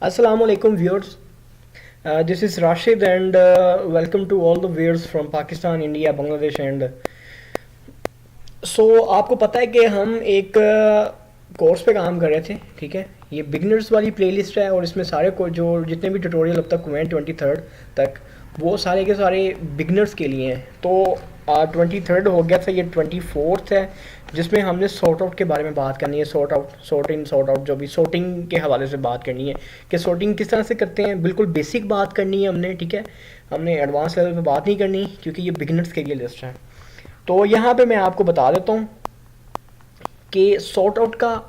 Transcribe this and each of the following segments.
Assalamu alaikum viewers. This is Rashid and welcome to all the viewers from Pakistan, India, Bangladesh and आपको पता है कि हम एक कोर्स पे काम कर रहे थे, ठीक है। ये बिगनर्स वाली प्लेलिस्ट है और इसमें सारे को जो जितने भी ट्यूटोरियल अब तक हुए हैं 23rd तक, वो सारे के सारे बिगनर्स के लिए हैं। तो 23rd हो गया था, ये 24th है जिसमें हमने सॉर्ट आउट के बारे में बात करनी है। सॉर्ट आउट, सॉर्ट इन, सॉर्ट आउट, जो भी सॉर्टिंग के हवाले से बात करनी है कि सॉर्टिंग किस तरह से करते हैं। बिल्कुल बेसिक बात करनी है हमने, ठीक है। हमने एडवांस लेवल पे बात नहीं करनी क्योंकि ये बिगनर्स के लिए लिस्ट है। तो यहाँ पे मैं आपको बता देता हूँ कि सॉर्ट आउट का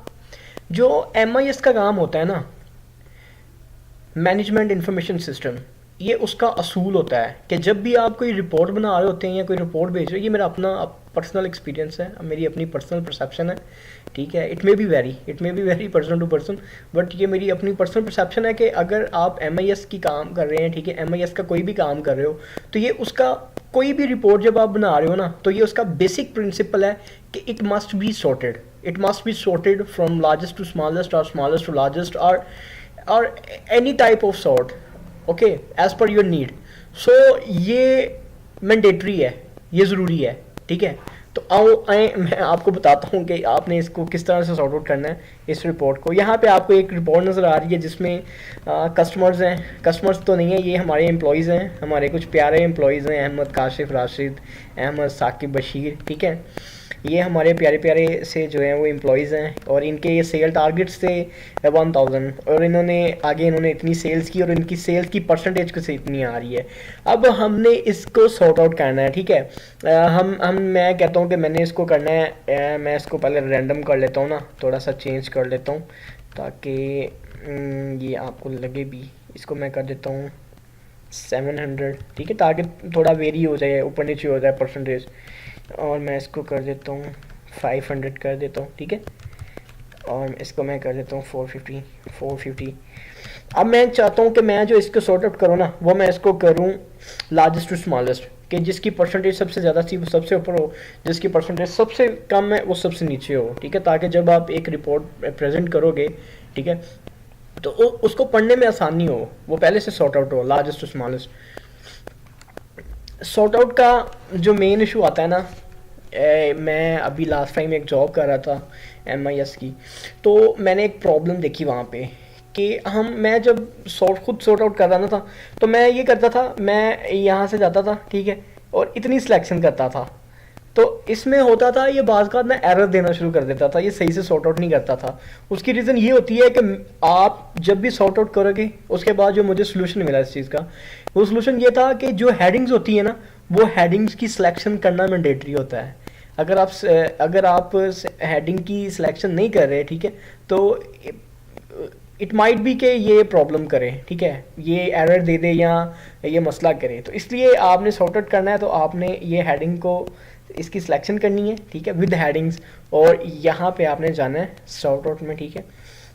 जो MIS का काम होता है ना, मैनेजमेंट इंफॉर्मेशन सिस्टम, ये उसका असूल होता है कि जब भी आप कोई रिपोर्ट बना रहे होते हैं या कोई रिपोर्ट भेज रहे हो, ये मेरा अपना पर्सनल एक्सपीरियंस है, मेरी अपनी पर्सनल परसेप्शन है, ठीक है। It may be very person to person, but ये मेरी अपनी पर्सनल परसेप्शन है कि अगर आप MIS की काम कर रहे हैं, ठीक है, MIS का कोई भी काम कर रहे हो, तो ये उसका कोई भी रिपोर्ट जब आप बना रहे हो ना, तो ये उसका बेसिक प्रिंसिपल है कि it must be sorted from largest to smallest और स्मॉलेस्ट टू लार्जेस्ट और any type of sort, okay, as per your need. So ये मैंडेटरी है, ये ज़रूरी है, ठीक है। तो आए मैं आपको बताता हूँ कि आपने इसको किस तरह से सॉर्ट आउट करना है इस रिपोर्ट को। यहाँ पे आपको एक रिपोर्ट नज़र आ रही है जिसमें कस्टमर्स हैं, कस्टमर्स तो नहीं है, ये हमारे एम्प्लॉयज़ हैं, हमारे कुछ प्यारे एम्प्लॉयज़ हैं, अहमद, काशिफ, राशिद, अहमद, साकिब, बशीर, ठीक है। ये हमारे प्यारे प्यारे से जो हैं वो एम्प्लॉयज़ हैं और इनके ये सेल टारगेट्स थे 1000 और इन्होंने इतनी सेल्स की और इनकी सेल्स की परसेंटेज कैसे इतनी आ रही है। अब हमने इसको सॉर्ट आउट करना है, ठीक है। मैं कहता हूँ कि मैंने इसको करना है, मैं इसको पहले रैंडम कर लेता हूँ ना, थोड़ा सा चेंज कर लेता हूँ ताकि ये आपको लगे भी। इसको मैं कर देता हूँ 700, ठीक है, ताकि थोड़ा वेरी हो जाए, ऊपर नीचे हो जाए परसेंटेज। और मैं इसको कर देता हूँ 500 कर देता हूँ, ठीक है। और इसको मैं कर देता हूँ 450। अब मैं चाहता हूँ कि मैं जो इसको सॉर्ट आउट करूँ ना, वो मैं इसको करूँ लार्जेस्ट टू स्मॉलेस्ट, कि जिसकी परसेंटेज सबसे ज़्यादा थी वो सबसे ऊपर हो, जिसकी परसेंटेज सबसे कम है वो सबसे नीचे हो, ठीक है। ताकि जब आप एक रिपोर्ट प्रेजेंट करोगे, ठीक है, तो उसको पढ़ने में आसानी हो, वो पहले से सॉर्ट आउट हो, largest to smallest. Sort out का जो मेन इशू आता है ना, मैं अभी लास्ट टाइम एक जॉब कर रहा था MIS की, तो मैंने एक प्रॉब्लम देखी वहाँ पे कि मैं जब खुद सॉर्ट आउट कर रहा था, तो मैं ये करता था, मैं यहाँ से जाता था, ठीक है, और इतनी सिलेक्शन करता था, तो इसमें होता था ये बाज़ का ना एरर देना शुरू कर देता था, ये सही से सॉर्ट आउट नहीं करता था। उसकी रीज़न ये होती है कि आप जब भी सॉर्ट आउट करोगे, उसके बाद जो मुझे सोल्यूशन मिला इस चीज़ का, वो सोल्यूशन ये था कि जो हेडिंग्स होती है ना, वो हेडिंग्स की सिलेक्शन करना मैंडेटरी होता है। अगर आप हेडिंग की सिलेक्शन नहीं कर रहे, ठीक है, तो इट माइट बी कि ये प्रॉब्लम करे, ठीक है, ये एरर दे दे या ये मसला करे। तो इसलिए आपने सॉर्ट आउट करना है, तो आपने ये हेडिंग को इसकी सिलेक्शन करनी है, ठीक है, विद हेडिंग्स, और यहाँ पे आपने जाना है सॉर्ट आउट में, ठीक है।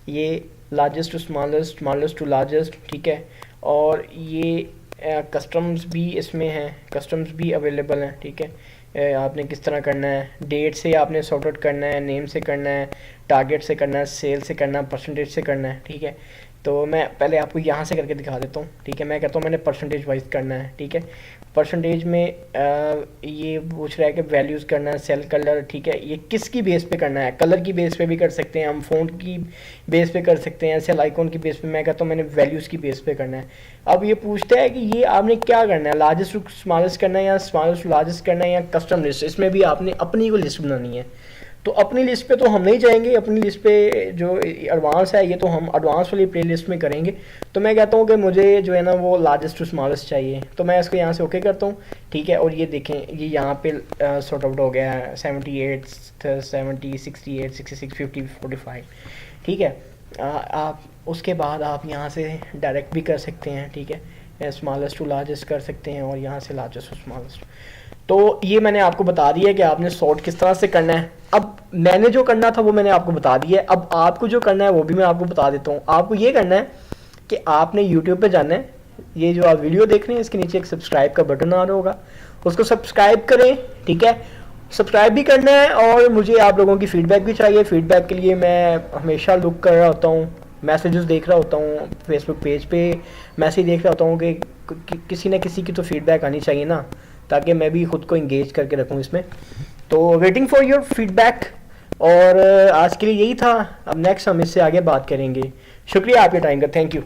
ये largest to smallest, smallest to largest, ठीक है। और ये कस्टम्स भी इसमें हैं, कस्टम्स भी अवेलेबल हैं, ठीक है। आपने किस तरह करना है, डेट से आपने सॉर्ट आउट करना है, नेम से करना है, टारगेट से करना है, सेल से करना है, परसेंटेज से करना है, ठीक है। तो मैं पहले आपको यहाँ से करके दिखा देता हूँ, ठीक है। मैं कहता हूँ मैंने परसेंटेज वाइज करना है, ठीक है। परसेंटेज में ये पूछ रहा है कि वैल्यूज़ करना है, सेल कलर, ठीक है। ये किसकी बेस पे करना है, कलर की बेस पे भी कर सकते हैं हम, फ़ॉन्ट की बेस पे कर सकते हैं, सेल आइकॉन की बेस पे। मैं कहता हूँ मैंने वैल्यूज़ की बेस पे करना है। अब ये पूछता है कि ये आपने क्या करना है, लार्जेस्ट टू स्मॉलेस्ट करना है या स्मॉलेस्ट टू लार्जेस्ट करना है या कस्टम लिस्ट। इसमें भी आपने अपनी को लिस्ट बनानी है। तो अपनी लिस्ट पे तो हम नहीं जाएंगे, अपनी लिस्ट पे जो एडवांस है ये तो हम एडवांस वाली प्ले लिस्ट में करेंगे। तो मैं कहता हूँ कि मुझे जो है ना वो लार्जेस्ट टू स्मॉलेस्ट चाहिए, तो मैं इसको यहाँ से ओके करता हूँ, ठीक है। और ये देखें, ये यहाँ पे सॉर्ट आउट हो गया है 78, 70, 68, 66, 50, 45, ठीक है। आप उसके बाद आप यहाँ से डायरेक्ट भी कर सकते हैं, ठीक है, स्मॉलेस्ट टू लार्जेस्ट कर सकते हैं और यहाँ से लार्जेस्ट टू स्मॉलेस्ट। तो ये मैंने आपको बता दिया कि आपने सॉर्ट किस तरह से करना है। अब मैंने जो करना था वो मैंने आपको बता दिया है, अब आपको जो करना है वो भी मैं आपको बता देता हूँ। आपको ये करना है कि आपने YouTube पे जाना है, ये जो आप वीडियो देख रहे हैं इसके नीचे एक सब्सक्राइब का बटन आ रहा होगा, उसको सब्सक्राइब करें, ठीक है। सब्सक्राइब भी करना है और मुझे आप लोगों की फ़ीडबैक भी चाहिए। फ़ीडबैक के लिए मैं हमेशा लुक कर रहा होता हूँ मैसेजेस देख रहा होता हूँ फेसबुक पेज पे, मैसेज देख रहा होता हूँ कि किसी न किसी की तो फीडबैक आनी चाहिए ना, ताकि मैं भी खुद को इंगेज करके रखूँ इसमें। तो वेटिंग फॉर योर फीडबैक। और आज के लिए यही था, अब नेक्स्ट हम इससे आगे बात करेंगे। शुक्रिया आपके टाइम का, थैंक यू।